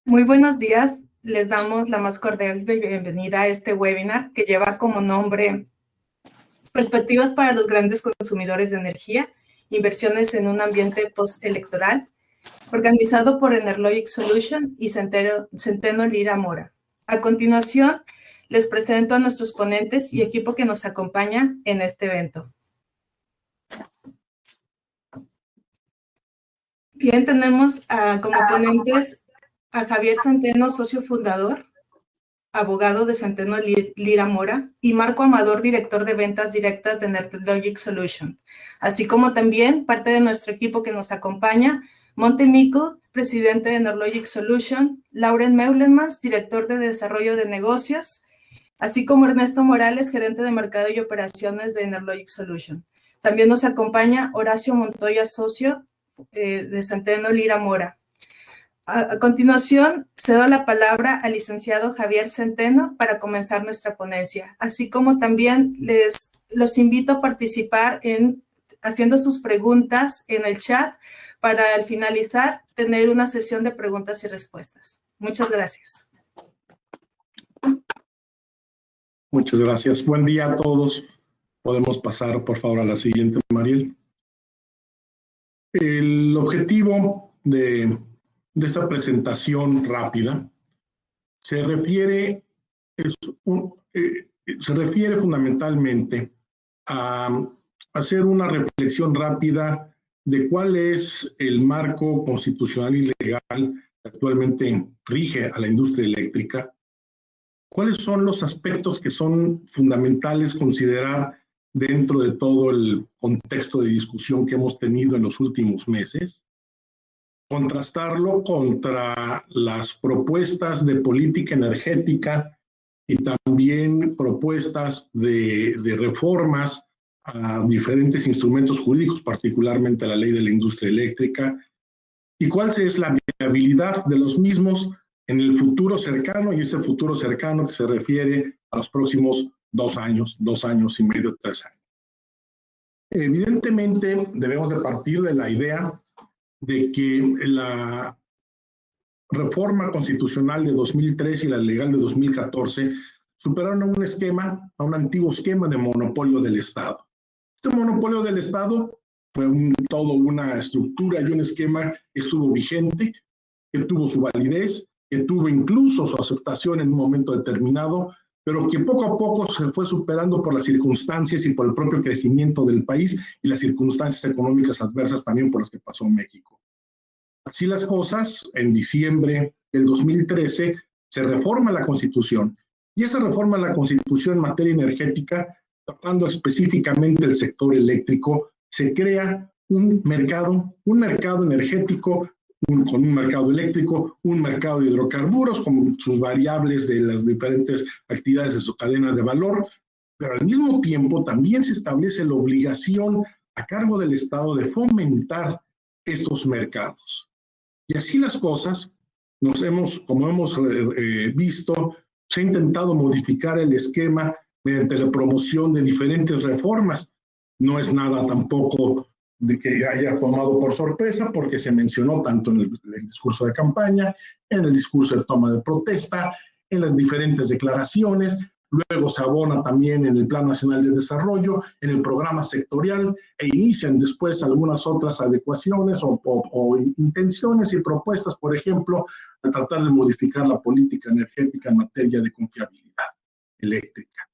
Muy buenos días. Les damos la más cordial bienvenida a este webinar que lleva como nombre Perspectivas para los grandes consumidores de energía, inversiones en un ambiente postelectoral, organizado por Enerlogic Solution y Centeno Lira Mora. A continuación, les presento a nuestros ponentes y equipo que nos acompaña en este evento. Bien, tenemos como ponentes a Javier Centeno, socio fundador, abogado de Centeno Lira Mora, y Marco Amador, director de ventas directas de Enerlogic Solution, así como también parte de nuestro equipo que nos acompaña, Monte Mico, presidente de Enerlogic Solution, Lauren Meulemans, director de desarrollo de negocios, así como Ernesto Morales, gerente de mercado y operaciones de Enerlogic Solution. También nos acompaña Horacio Montoya, socio de Centeno Lira Mora. A continuación, cedo la palabra al licenciado Javier Centeno para comenzar nuestra ponencia, así como también los invito a participar haciendo sus preguntas en el chat para al finalizar tener una sesión de preguntas y respuestas. Muchas gracias. Muchas gracias. Buen día a todos. Podemos pasar, por favor, a la siguiente, Mariel. El objetivo de esta presentación rápida se refiere fundamentalmente a hacer una reflexión rápida de cuál es el marco constitucional y legal que actualmente rige a la industria eléctrica, cuáles son los aspectos que son fundamentales considerar dentro de todo el contexto de discusión que hemos tenido en los últimos meses, contrastarlo contra las propuestas de política energética y también propuestas de reformas a diferentes instrumentos jurídicos, particularmente a la ley de la industria eléctrica, y cuál es la viabilidad de los mismos en el futuro cercano, y ese futuro cercano que se refiere a los próximos 2 años y medio, 3 años. Evidentemente, debemos de partir de la idea de que la reforma constitucional de 2003 y la legal de 2014 superaron a un antiguo esquema de monopolio del Estado. Este monopolio del Estado fue toda una estructura y un esquema que estuvo vigente, que tuvo su validez, que tuvo incluso su aceptación en un momento determinado, pero que poco a poco se fue superando por las circunstancias y por el propio crecimiento del país y las circunstancias económicas adversas también por las que pasó México. Así las cosas, en diciembre del 2013 se reforma la Constitución, y esa reforma de la Constitución en materia energética, tratando específicamente el sector eléctrico, se crea un mercado energético, con un mercado eléctrico, un mercado de hidrocarburos, con sus variables de las diferentes actividades de su cadena de valor, pero al mismo tiempo también se establece la obligación a cargo del Estado de fomentar estos mercados. Y así las cosas, como hemos visto, se ha intentado modificar el esquema mediante la promoción de diferentes reformas. No es nada tampoco de que haya tomado por sorpresa, porque se mencionó tanto en el discurso de campaña, en el discurso de toma de protesta, en las diferentes declaraciones, luego se abona también en el Plan Nacional de Desarrollo, en el programa sectorial, e inician después algunas otras adecuaciones o intenciones y propuestas, por ejemplo, al tratar de modificar la política energética en materia de confiabilidad eléctrica.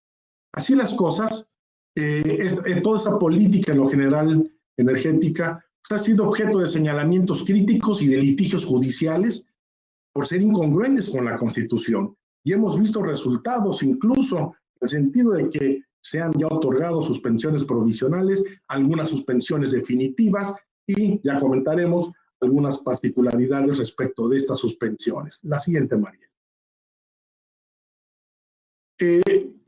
Así las cosas, toda esa política en lo general energética ha sido objeto de señalamientos críticos y de litigios judiciales por ser incongruentes con la Constitución. Y hemos visto resultados incluso en el sentido de que se han ya otorgado suspensiones provisionales, algunas suspensiones definitivas, y ya comentaremos algunas particularidades respecto de estas suspensiones. La siguiente, María.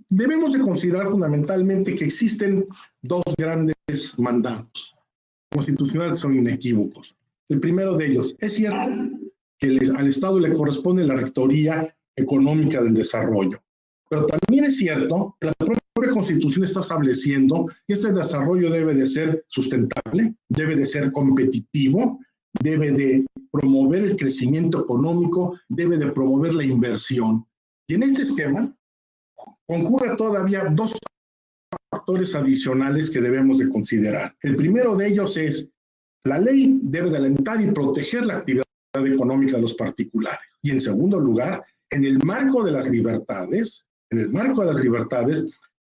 Debemos de considerar fundamentalmente que existen dos grandes mandatos constitucionales que son inequívocos. El primero de ellos, es cierto que al Estado le corresponde la rectoría económica del desarrollo, pero también es cierto que la propia Constitución está estableciendo que ese desarrollo debe de ser sustentable, debe de ser competitivo, debe de promover el crecimiento económico, debe de promover la inversión. Y en este esquema concurre todavía dos factores adicionales que debemos de considerar. El primero de ellos es, la ley debe de alentar y proteger la actividad económica de los particulares. Y en segundo lugar, en el marco de las libertades,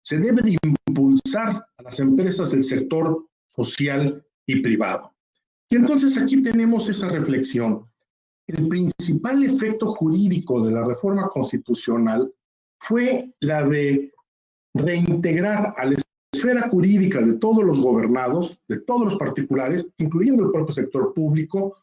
se debe de impulsar a las empresas del sector social y privado. Y entonces aquí tenemos esa reflexión. El principal efecto jurídico de la reforma constitucional fue la de reintegrar a la esfera jurídica de todos los gobernados, de todos los particulares, incluyendo el propio sector público,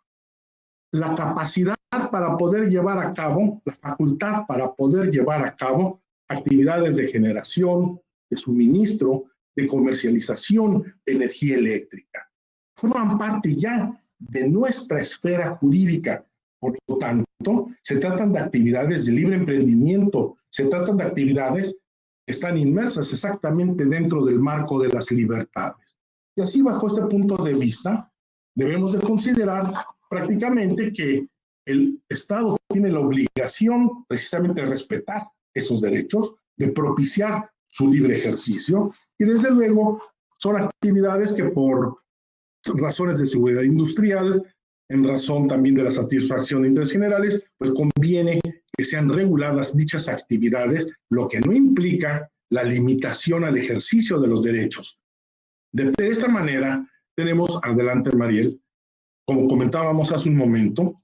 la capacidad para poder llevar a cabo, la facultad para poder llevar a cabo actividades de generación, de suministro, de comercialización de energía eléctrica. Forman parte ya de nuestra esfera jurídica. Por lo tanto, se tratan de actividades de libre emprendimiento, se tratan de actividades que están inmersas exactamente dentro del marco de las libertades. Y así, bajo este punto de vista, debemos de considerar prácticamente que el Estado tiene la obligación precisamente de respetar esos derechos, de propiciar su libre ejercicio, y desde luego son actividades que por razones de seguridad industrial, en razón también de la satisfacción de intereses generales, pues conviene que sean reguladas dichas actividades, lo que no implica la limitación al ejercicio de los derechos. De esta manera, tenemos, adelante Mariel, como comentábamos hace un momento,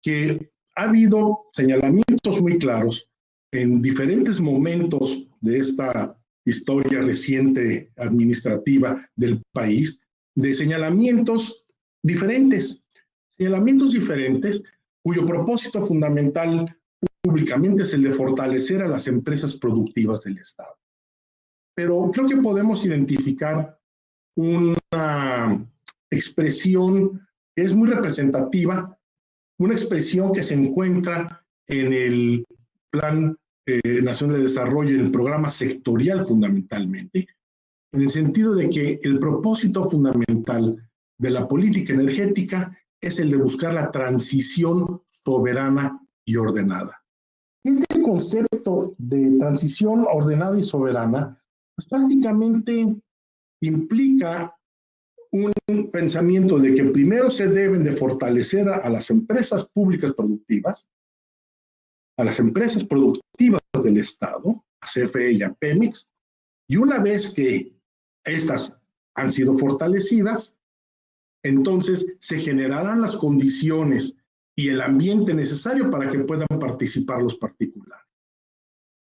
que ha habido señalamientos muy claros en diferentes momentos de esta historia reciente administrativa del país, de señalamientos diferentes cuyo propósito fundamental públicamente es el de fortalecer a las empresas productivas del Estado. Pero creo que podemos identificar una expresión que es muy representativa, una expresión que se encuentra en el Plan Nacional de Desarrollo y en el programa sectorial fundamentalmente, en el sentido de que el propósito fundamental de la política energética es el de buscar la transición soberana y ordenada. Este concepto de transición ordenada y soberana pues prácticamente implica un pensamiento de que primero se deben de fortalecer a las empresas públicas productivas, a las empresas productivas del Estado, a CFE y a Pemex, y una vez que estas han sido fortalecidas, entonces se generarán las condiciones y el ambiente necesario para que puedan participar los particulares.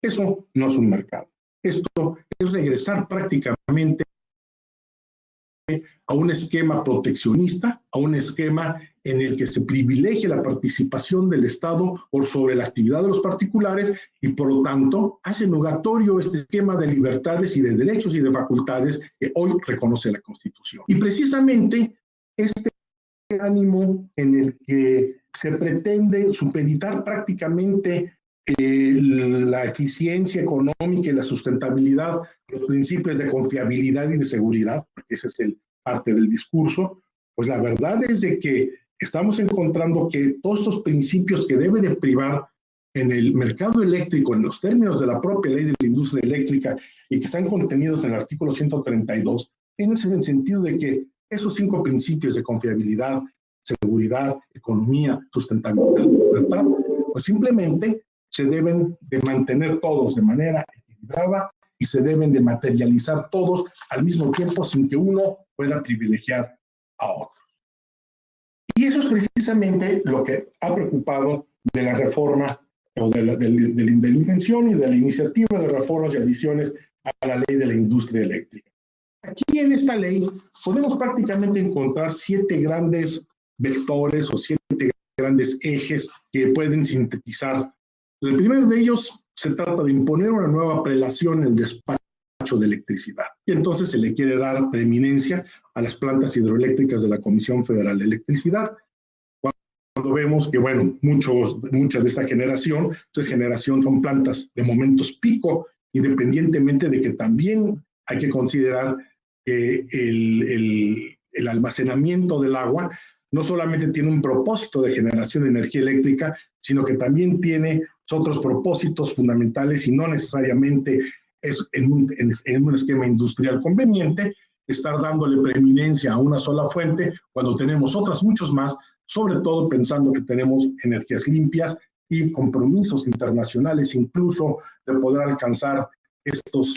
Eso no es un mercado. Esto es regresar prácticamente a un esquema proteccionista, a un esquema en el que se privilegia la participación del Estado por sobre la actividad de los particulares y por lo tanto hace nugatorio este esquema de libertades y de derechos y de facultades que hoy reconoce la Constitución. Y precisamente este ánimo en el que se pretende supeditar prácticamente la eficiencia económica y la sustentabilidad, los principios de confiabilidad y de seguridad, porque ese es parte del discurso, pues la verdad es de que estamos encontrando que todos estos principios que debe de privar en el mercado eléctrico, en los términos de la propia ley de la industria eléctrica y que están contenidos en el artículo 132, en el sentido de que esos 5 principios de confiabilidad, seguridad, economía, sustentabilidad y libertad, pues simplemente se deben de mantener todos de manera equilibrada y se deben de materializar todos al mismo tiempo sin que uno pueda privilegiar a otros. Y eso es precisamente lo que ha preocupado de la reforma o de la intención y de la iniciativa de reformas y adiciones a la ley de la industria eléctrica. Aquí en esta ley podemos prácticamente encontrar 7 grandes vectores o 7 grandes ejes que pueden sintetizar. El primero de ellos se trata de imponer una nueva prelación en el despacho de electricidad. Y entonces se le quiere dar preeminencia a las plantas hidroeléctricas de la Comisión Federal de Electricidad. Cuando vemos que, bueno, mucha de esta generación, son plantas de momentos pico, independientemente de que también hay que considerar que el almacenamiento del agua no solamente tiene un propósito de generación de energía eléctrica, sino que también tiene otros propósitos fundamentales y no necesariamente es en un esquema industrial conveniente estar dándole preeminencia a una sola fuente cuando tenemos otras muchos más, sobre todo pensando que tenemos energías limpias y compromisos internacionales incluso de poder alcanzar estos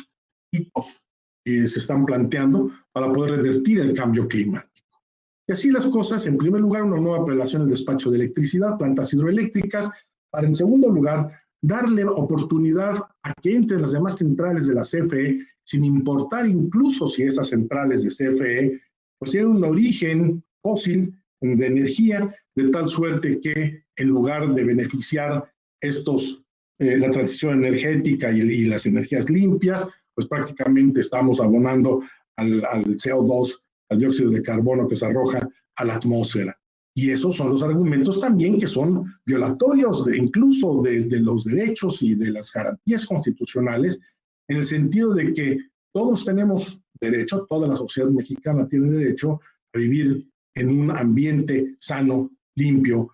hitos que se están planteando para poder revertir el cambio climático. Y así las cosas, en primer lugar, una nueva prelación del despacho de electricidad, plantas hidroeléctricas, para en segundo lugar, darle oportunidad a que entren las demás centrales de la CFE, sin importar incluso si esas centrales de CFE pues tienen un origen fósil de energía, de tal suerte que en lugar de beneficiar la transición energética y las energías limpias, pues prácticamente estamos abonando al CO2, al dióxido de carbono que se arroja a la atmósfera. Y esos son los argumentos también que son violatorios incluso de los derechos y de las garantías constitucionales, en el sentido de que todos tenemos derecho, toda la sociedad mexicana tiene derecho a vivir en un ambiente sano, limpio,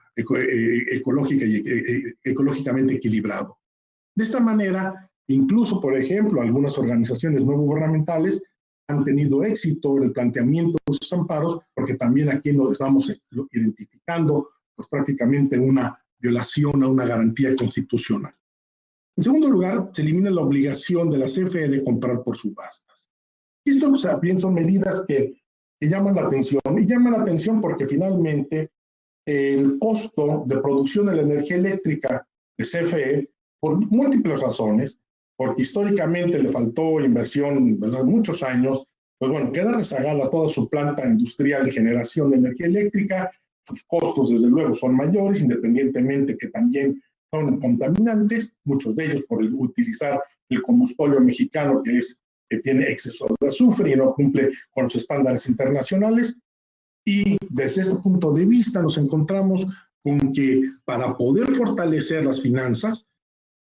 ecológicamente equilibrado. De esta manera, incluso, por ejemplo, algunas organizaciones no gubernamentales han tenido éxito en el planteamiento de sus amparos, porque también aquí nos estamos identificando pues, prácticamente una violación a una garantía constitucional. En segundo lugar, se elimina la obligación de la CFE de comprar por subastas. Y esto bien son medidas que llaman la atención, y llaman la atención porque finalmente el costo de producción de la energía eléctrica de CFE, por múltiples razones, porque históricamente le faltó inversión desde muchos años, pues bueno, queda rezagada toda su planta industrial de generación de energía eléctrica, sus costos desde luego son mayores, independientemente que también son contaminantes, muchos de ellos por utilizar el combustible mexicano que tiene exceso de azufre y no cumple con los estándares internacionales. Y desde este punto de vista nos encontramos con que para poder fortalecer las finanzas,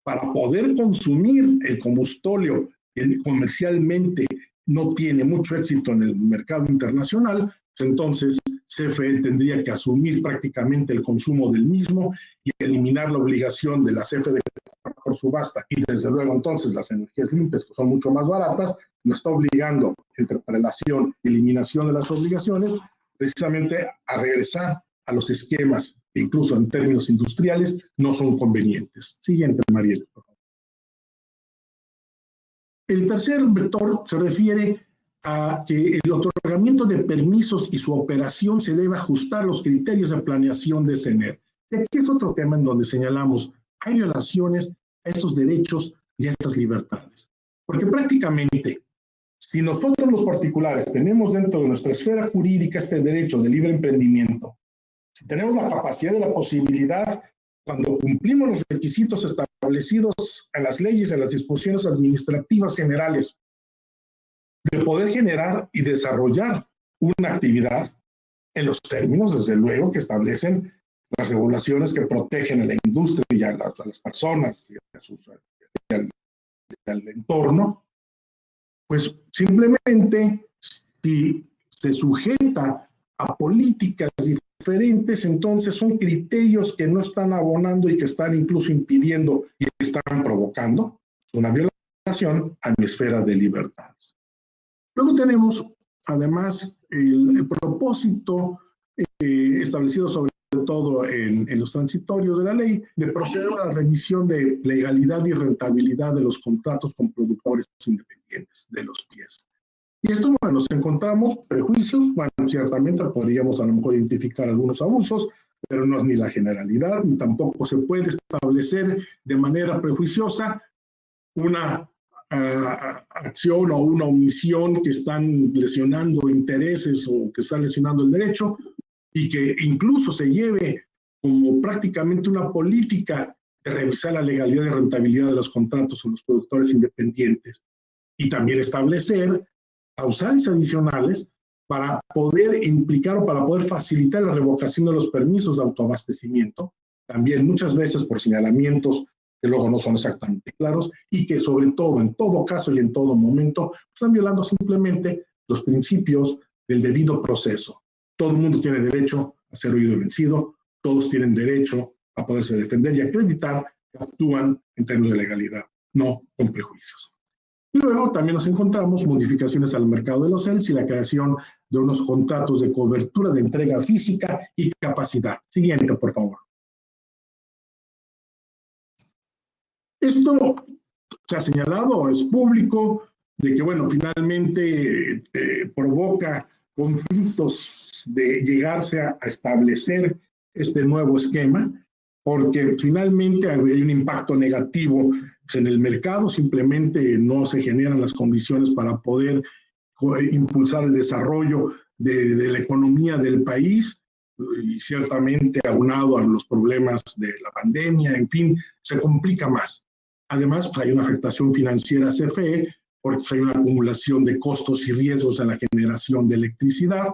para poder consumir el combustóleo que comercialmente no tiene mucho éxito en el mercado internacional, pues entonces CFE tendría que asumir prácticamente el consumo del mismo y eliminar la obligación de la CFE de comprar por subasta. Y desde luego entonces las energías limpias, que son mucho más baratas, nos está obligando, entre prelación y eliminación de las obligaciones, precisamente a regresar a los esquemas que incluso en términos industriales no son convenientes. Siguiente, Mariel. El tercer vector se refiere a que el otorgamiento de permisos y su operación se debe ajustar a los criterios de planeación de CENER. Y aquí es otro tema en donde señalamos, hay violaciones a estos derechos y a estas libertades. Porque prácticamente, si nosotros los particulares tenemos dentro de nuestra esfera jurídica este derecho de libre emprendimiento, si tenemos la capacidad y la posibilidad, cuando cumplimos los requisitos establecidos en las leyes, en las disposiciones administrativas generales, de poder generar y desarrollar una actividad en los términos, desde luego, que establecen las regulaciones que protegen a la industria y a las personas y al entorno, pues simplemente si se sujeta a políticas diferentes, entonces son criterios que no están abonando y que están incluso impidiendo y están provocando una violación a mi esfera de libertades. Luego tenemos, además, el propósito establecido sobre todo en los transitorios de la ley, de proceder a la revisión de legalidad y rentabilidad de los contratos con productores independientes de los pies. Y esto, bueno, nos encontramos prejuicios, bueno, ciertamente podríamos a lo mejor identificar algunos abusos, pero no es ni la generalidad, ni tampoco se puede establecer de manera prejuiciosa una acción o una omisión que están lesionando intereses o que están lesionando el derecho, y que incluso se lleve como prácticamente una política de revisar la legalidad y rentabilidad de los contratos con los productores independientes, y también establecer causales adicionales para poder implicar o para poder facilitar la revocación de los permisos de autoabastecimiento, también muchas veces por señalamientos que luego no son exactamente claros y que sobre todo, en todo caso y en todo momento, están violando simplemente los principios del debido proceso. Todo el mundo tiene derecho a ser oído y vencido, todos tienen derecho a poderse defender y acreditar que actúan en términos de legalidad, no con prejuicios. Y luego también nos encontramos modificaciones al mercado de los CELS y la creación de unos contratos de cobertura de entrega física y capacidad. Siguiente, por favor. Esto se ha señalado, es público, de que, bueno, finalmente provoca conflictos de llegarse a establecer este nuevo esquema, porque finalmente hay un impacto negativo en el mercado, simplemente no se generan las condiciones para poder impulsar el desarrollo de la economía del país, y ciertamente aunado a los problemas de la pandemia, en fin, se complica más. Además, pues hay una afectación financiera a CFE, porque hay una acumulación de costos y riesgos en la generación de electricidad,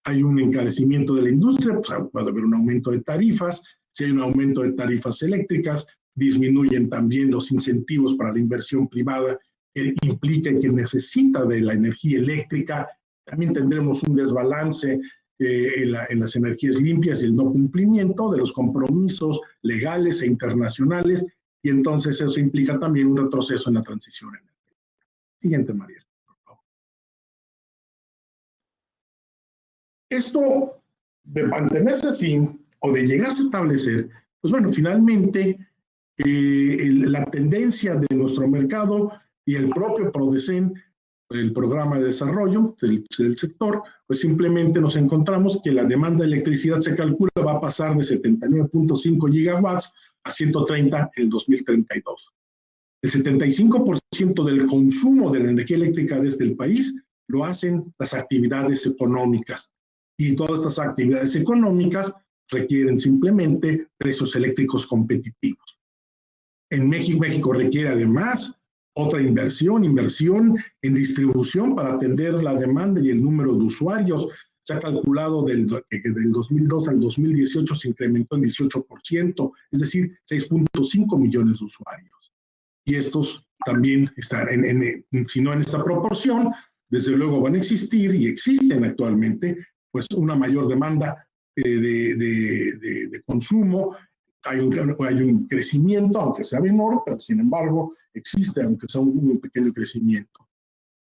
hay un encarecimiento de la industria, pues puede haber un aumento de tarifas, si hay un aumento de tarifas eléctricas, disminuyen también los incentivos para la inversión privada que implica y que necesita de la energía eléctrica, también tendremos un desbalance en las energías limpias y el no cumplimiento de los compromisos legales e internacionales, y entonces eso implica también un retroceso en la transición energética. Siguiente, María, por favor. Esto de mantenerse así o de llegarse a establecer, pues bueno, finalmente la tendencia de nuestro mercado y el propio PRODECEN, el programa de desarrollo del sector, pues simplemente nos encontramos que la demanda de electricidad se calcula va a pasar de 79.5 gigawatts a 130 en el 2032. El 75% del consumo de la energía eléctrica desde el país lo hacen las actividades económicas, y todas estas actividades económicas requieren simplemente precios eléctricos competitivos. En México requiere además otra inversión en distribución para atender la demanda y el número de usuarios. Se ha calculado que del 2002 al 2018 se incrementó en 18%, es decir, 6.5 millones de usuarios. Y estos también están, si no en esta proporción, desde luego van a existir y existen actualmente, pues una mayor demanda de consumo. Hay un crecimiento, aunque sea menor, pero sin embargo existe, aunque sea un pequeño crecimiento.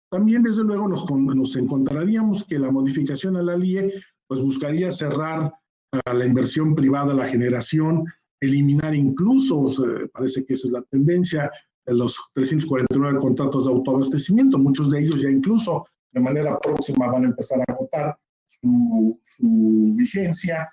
También, desde luego, nos encontraríamos que la modificación a la LIE pues buscaría cerrar a la inversión privada, la generación, eliminar incluso, parece que esa es la tendencia, los 349 contratos de autoabastecimiento, muchos de ellos ya incluso de manera próxima van a empezar a agotar su vigencia.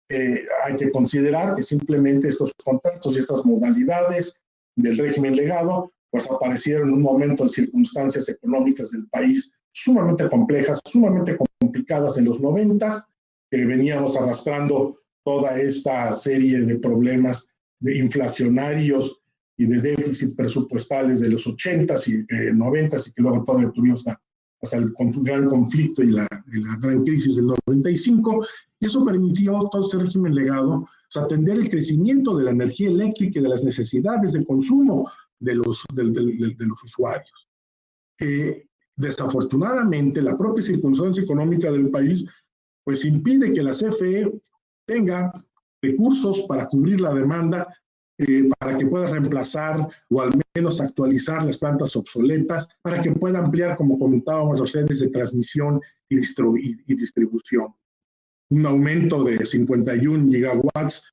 Hay que considerar que simplemente estos contratos y estas modalidades del régimen legado pues aparecieron en un momento de circunstancias económicas del país sumamente complejas, sumamente complicadas en los 90s, que veníamos arrastrando toda esta serie de problemas inflacionarios y de déficit presupuestales de los 80s y 90s, y que luego todavía tuvimos hasta el gran conflicto y la gran crisis del 95, y eso permitió todo ese régimen legado atender el crecimiento de la energía eléctrica y de las necesidades de consumo de los usuarios. Desafortunadamente, la propia circunstancia económica del país pues impide que la CFE tenga recursos para cubrir la demanda, para que pueda reemplazar o al menos actualizar las plantas obsoletas, para que pueda ampliar, como comentábamos, las redes de transmisión y distribución. Un aumento de 51 gigawatts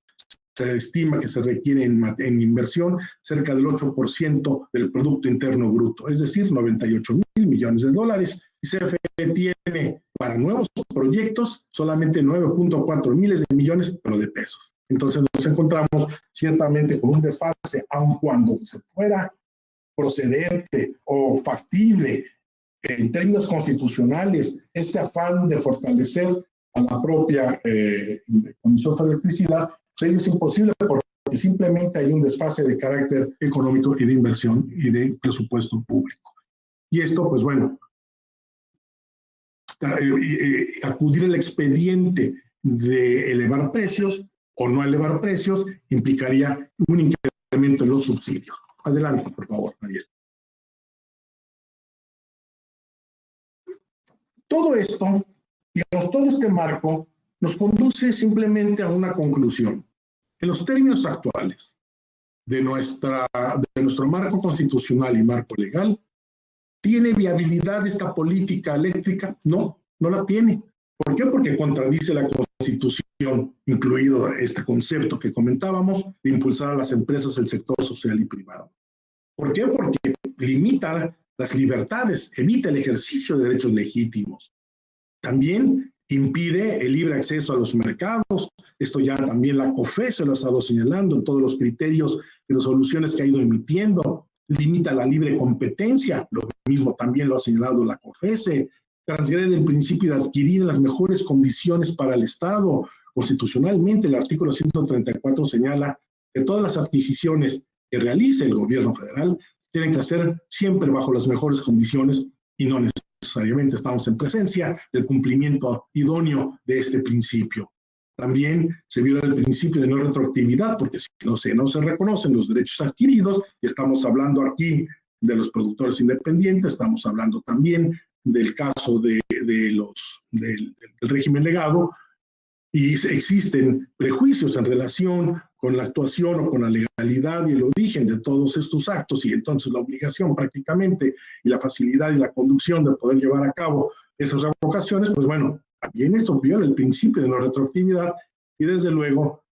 se estima que se requiere en inversión cerca del 8% del Producto Interno Bruto, es decir, 98,000 millones de dólares. Y CFE tiene para nuevos proyectos solamente 9.4 miles de millones, pero de pesos. Entonces nos encontramos ciertamente con un desfase, aun cuando se fuera procedente o factible en términos constitucionales este afán de fortalecer a la propia Comisión de Electricidad, pues es imposible porque simplemente hay un desfase de carácter económico y de inversión y de presupuesto público. Y esto, pues bueno, acudir al expediente de elevar precios o no elevar precios implicaría un incremento en los subsidios. Adelante, por favor, Mariel. Todo esto, digamos, todo este marco nos conduce simplemente a una conclusión. En los términos actuales de nuestro marco constitucional y marco legal, ¿tiene viabilidad esta política eléctrica? No, no la tiene. ¿Por qué? Porque contradice la Constitución, incluido este concepto que comentábamos, de impulsar a las empresas del sector social y privado. ¿Por qué? Porque limita las libertades, evita el ejercicio de derechos legítimos. También impide el libre acceso a los mercados. Esto ya también la COFECE se lo ha estado señalando en todos los criterios y resoluciones que ha ido emitiendo. Limita la libre competencia, lo mismo también lo ha señalado la COFECE. Transgrede el principio de adquirir las mejores condiciones para el Estado. Constitucionalmente, el artículo 134 señala que todas las adquisiciones que realice el gobierno federal tienen que hacer siempre bajo las mejores condiciones y no necesariamente estamos en presencia del cumplimiento idóneo de este principio. También se viola el principio de no retroactividad, porque si no se reconocen los derechos adquiridos, y estamos hablando aquí de los productores independientes, estamos hablando también del caso del régimen legado, y existen prejuicios en relación con la actuación o con la legalidad y el origen de todos estos actos, y entonces la obligación prácticamente y la facilidad y la conducción de poder llevar a cabo esas revocaciones, pues bueno, también esto viola el principio de no retroactividad y desde luego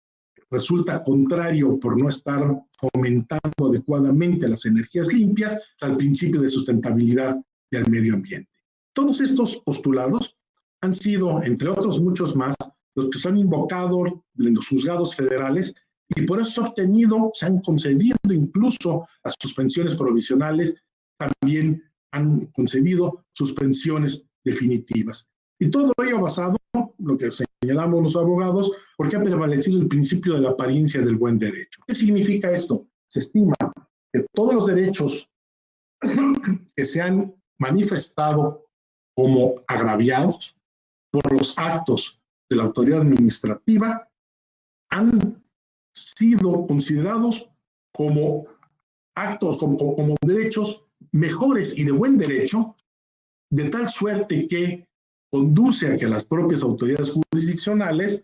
resulta contrario por no estar fomentando adecuadamente las energías limpias al principio de sustentabilidad del medio ambiente. Todos estos postulados han sido, entre otros muchos más, los que se han invocado en los juzgados federales y por eso se han concedido incluso las suspensiones provisionales, también han concedido suspensiones definitivas. Y todo ello basado, lo que señalamos los abogados, porque ha prevalecido el principio de la apariencia del buen derecho. ¿Qué significa esto? Se estima que todos los derechos que se han manifestado como agraviados por los actos de la autoridad administrativa han sido considerados como actos, como derechos mejores y de buen derecho, de tal suerte que conduce a que las propias autoridades jurisdiccionales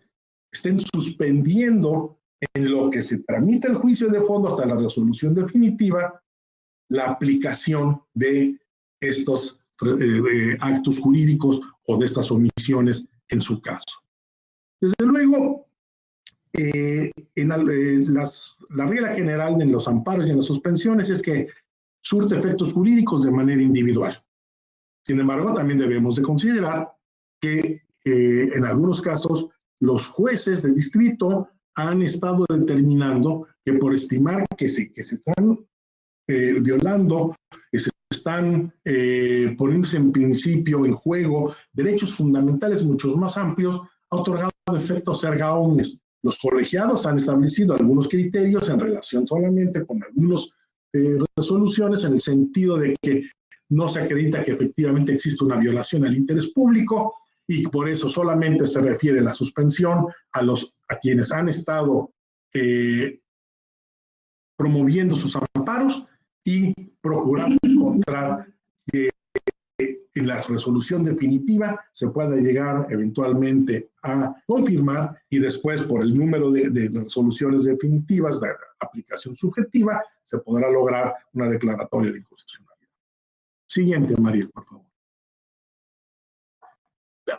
estén suspendiendo en lo que se tramita el juicio de fondo hasta la resolución definitiva la aplicación de estos actos jurídicos o de estas omisiones en su caso. Desde luego, la regla general en los amparos y en las suspensiones es que surte efectos jurídicos de manera individual. Sin embargo, también debemos de considerar que en algunos casos los jueces de distrito han estado determinando que por estimar que se están violando, que se están poniéndose en principio en juego derechos fundamentales muchos más amplios, ha otorgado efectos erga omnes. Los colegiados han establecido algunos criterios en relación solamente con algunas resoluciones en el sentido de que no se acredita que efectivamente existe una violación al interés público y por eso solamente se refiere la suspensión a quienes han estado promoviendo sus amparos y procurando encontrar que en la resolución definitiva se pueda llegar eventualmente a confirmar y después por el número de resoluciones definitivas de aplicación subjetiva se podrá lograr una declaratoria de inconstitucionalidad. Siguiente, María, por favor.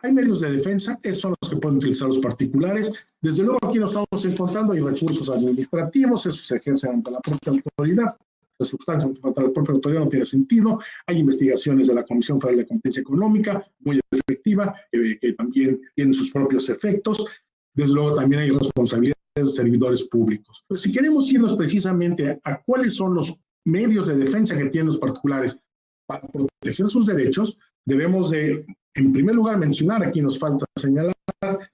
Hay medios de defensa, esos son los que pueden utilizar los particulares. Desde luego aquí nos estamos encontrando, hay recursos administrativos, esos se ejercen ante la propia autoridad. La sustancia ante la propia autoridad no tiene sentido. Hay investigaciones de la Comisión Federal de Competencia Económica, muy efectiva, que también tienen sus propios efectos. Desde luego también hay responsabilidades de servidores públicos. Pero si queremos irnos precisamente a cuáles son los medios de defensa que tienen los particulares para proteger sus derechos, debemos de, en primer lugar, mencionar, aquí nos falta señalar,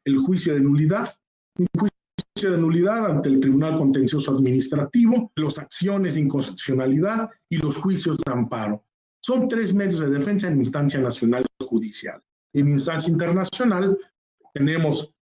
el juicio de nulidad. Un juicio de nulidad ante el Tribunal Contencioso Administrativo, las acciones de inconstitucionalidad y los juicios de amparo. Son tres medios de defensa en instancia nacional judicial. En instancia internacional tenemos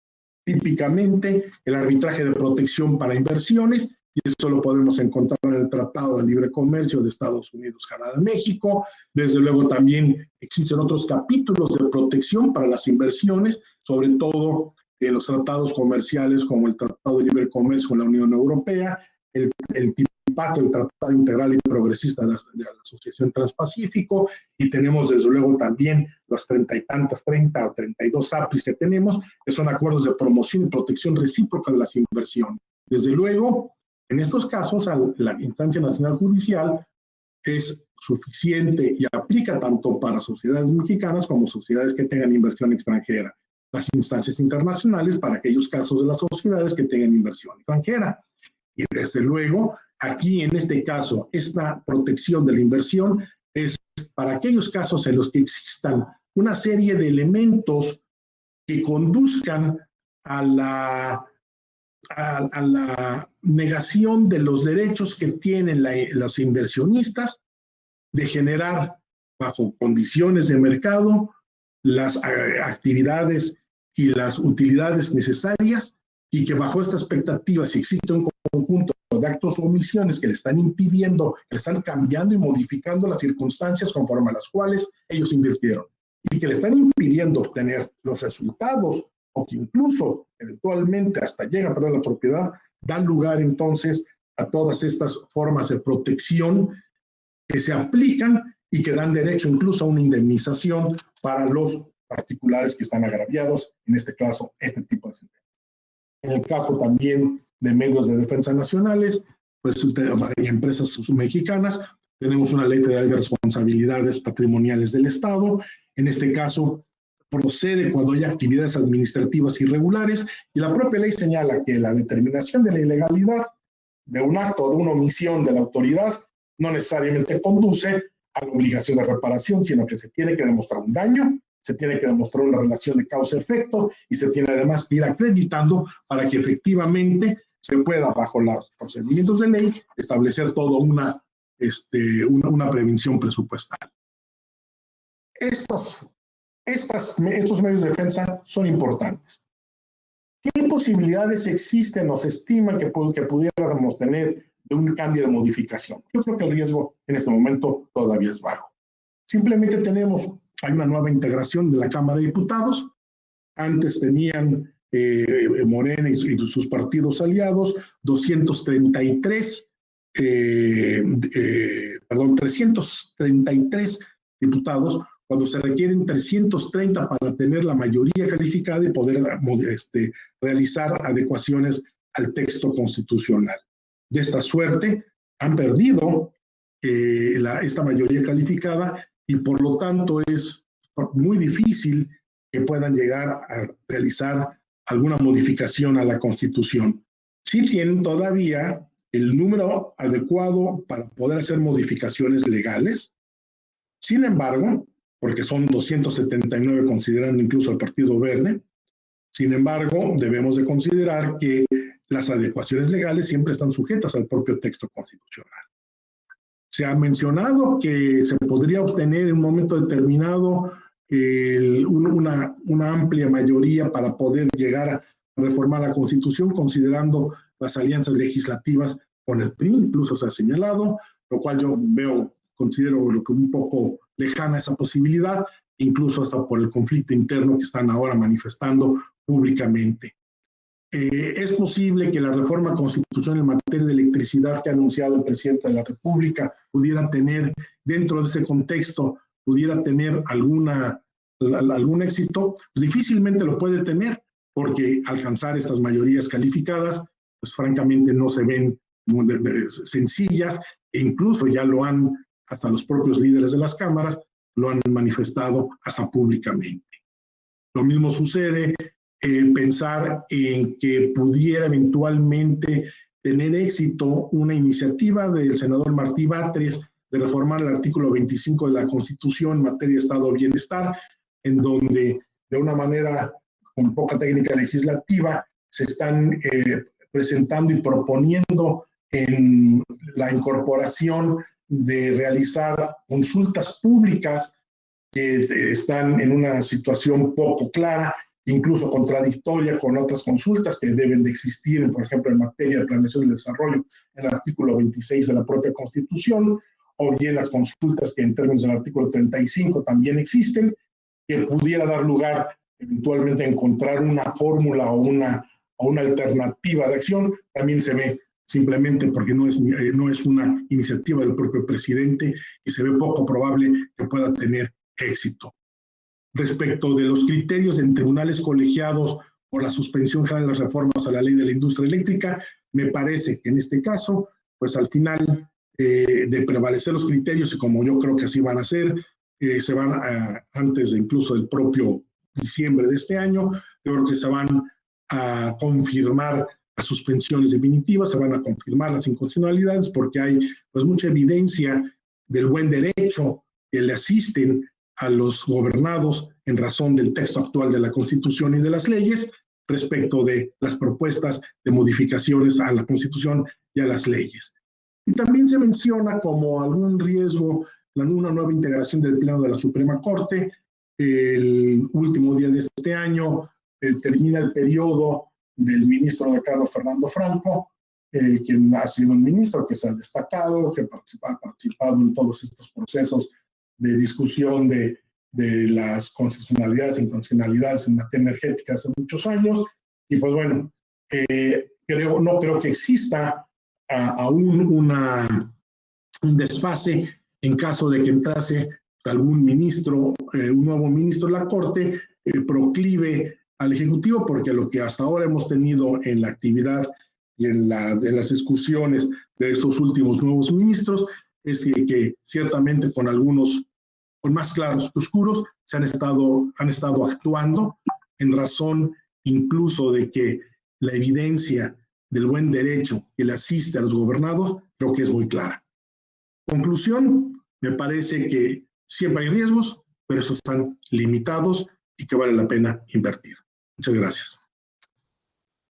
típicamente el arbitraje de protección para inversiones, y eso lo podemos encontrar en el Tratado de Libre Comercio de Estados Unidos, Canadá, México. Desde luego también existen otros capítulos de protección para las inversiones, sobre todo los tratados comerciales como el Tratado de Libre Comercio con la Unión Europea, el TIPAT, el Tratado Integral y Progresista de la Asociación Transpacífico, y tenemos desde luego también las 30 o 32 APIs que tenemos, que son acuerdos de promoción y protección recíproca de las inversiones. Desde luego, en estos casos, la instancia nacional judicial es suficiente y aplica tanto para sociedades mexicanas como sociedades que tengan inversión extranjera. Las instancias internacionales para aquellos casos de las sociedades que tengan inversión extranjera. Y desde luego, aquí en este caso, esta protección de la inversión es para aquellos casos en los que existan una serie de elementos que conduzcan a la negación de los derechos que tienen los inversionistas de generar bajo condiciones de mercado las actividades y las utilidades necesarias, y que bajo esta expectativa, si existe un conjunto de actos o omisiones que le están impidiendo, que le están cambiando y modificando las circunstancias conforme a las cuales ellos invirtieron, y que le están impidiendo obtener los resultados, o que incluso eventualmente hasta llega a perder la propiedad, da lugar entonces a todas estas formas de protección que se aplican y que dan derecho incluso a una indemnización para los particulares que están agraviados, en este caso, este tipo de sentencias. En el caso también de medios de defensa nacionales, pues y empresas mexicanas, tenemos una ley federal de responsabilidades patrimoniales del Estado. En este caso, procede cuando hay actividades administrativas irregulares, y la propia ley señala que la determinación de la ilegalidad de un acto o de una omisión de la autoridad no necesariamente conduce a la obligación de reparación, sino que se tiene que demostrar un daño, se tiene que demostrar una relación de causa-efecto, y se tiene además que ir acreditando para que efectivamente se pueda, bajo los procedimientos de ley, establecer toda una prevención presupuesal. Estos medios de defensa son importantes. ¿Qué posibilidades existen o se estiman que pudiéramos tener de un cambio de modificación? Yo creo que el riesgo en este momento todavía es bajo. Simplemente hay una nueva integración de la Cámara de Diputados. Antes tenían Morena y sus partidos aliados 333 diputados, cuando se requieren 330 para tener la mayoría calificada y poder realizar adecuaciones al texto constitucional. De esta suerte, han perdido esta mayoría calificada, y por lo tanto es muy difícil que puedan llegar a realizar alguna modificación a la Constitución. Sí tienen todavía el número adecuado para poder hacer modificaciones legales. Sin embargo, porque son 279 considerando incluso al Partido Verde, sin embargo, debemos de considerar que las adecuaciones legales siempre están sujetas al propio texto constitucional. Se ha mencionado que se podría obtener en un momento determinado una amplia mayoría para poder llegar a reformar la Constitución, considerando las alianzas legislativas con el PRI, incluso se ha señalado, lo cual yo considero lo que un poco lejana esa posibilidad, incluso hasta por el conflicto interno que están ahora manifestando públicamente. Es posible que la reforma constitucional en materia de electricidad que ha anunciado el presidente de la República pudiera tener, dentro de ese contexto, pudiera tener algún éxito. Pues difícilmente lo puede tener, porque alcanzar estas mayorías calificadas, pues francamente no se ven sencillas, e incluso ya lo han, hasta los propios líderes de las cámaras, lo han manifestado hasta públicamente. Lo mismo sucede pensar en que pudiera eventualmente tener éxito una iniciativa del senador Martí Batres de reformar el artículo 25 de la Constitución en materia de estado de bienestar, en donde de una manera con poca técnica legislativa se están presentando y proponiendo en la incorporación de realizar consultas públicas que están en una situación poco clara, incluso contradictoria con otras consultas que deben de existir, por ejemplo, en materia de planeación y desarrollo, en el artículo 26 de la propia Constitución, o bien las consultas que en términos del artículo 35 también existen, que pudiera dar lugar eventualmente encontrar una fórmula o una alternativa de acción, también se ve simplemente porque no es una iniciativa del propio presidente y se ve poco probable que pueda tener éxito. Respecto de los criterios en tribunales colegiados o la suspensión general de las reformas a la ley de la industria eléctrica, me parece que en este caso, pues al final de prevalecer los criterios, y como yo creo que así van a ser, se van antes incluso del propio diciembre de este año, yo creo que se van a confirmar las suspensiones definitivas, se van a confirmar las inconstitucionalidades, porque hay pues mucha evidencia del buen derecho que le asisten a los gobernados en razón del texto actual de la Constitución y de las leyes respecto de las propuestas de modificaciones a la Constitución y a las leyes. Y también se menciona como algún riesgo una nueva integración del Pleno de la Suprema Corte. El último día de este año termina el periodo del ministro de Carlos Fernando Franco, quien ha sido un ministro que se ha destacado, que ha participado en todos estos procesos de discusión de las constitucionalidades e inconstitucionalidades en materia energética hace muchos años. Y pues bueno, no creo que exista aún un desfase en caso de que entrase algún ministro, un nuevo ministro de la Corte, proclive al Ejecutivo, porque lo que hasta ahora hemos tenido en la actividad y en las discusiones de estos últimos nuevos ministros es que ciertamente con algunos, con más claros que oscuros, han estado actuando en razón incluso de que la evidencia del buen derecho que le asiste a los gobernados creo que es muy clara. Conclusión, me parece que siempre hay riesgos, pero esos están limitados y que vale la pena invertir. Muchas gracias.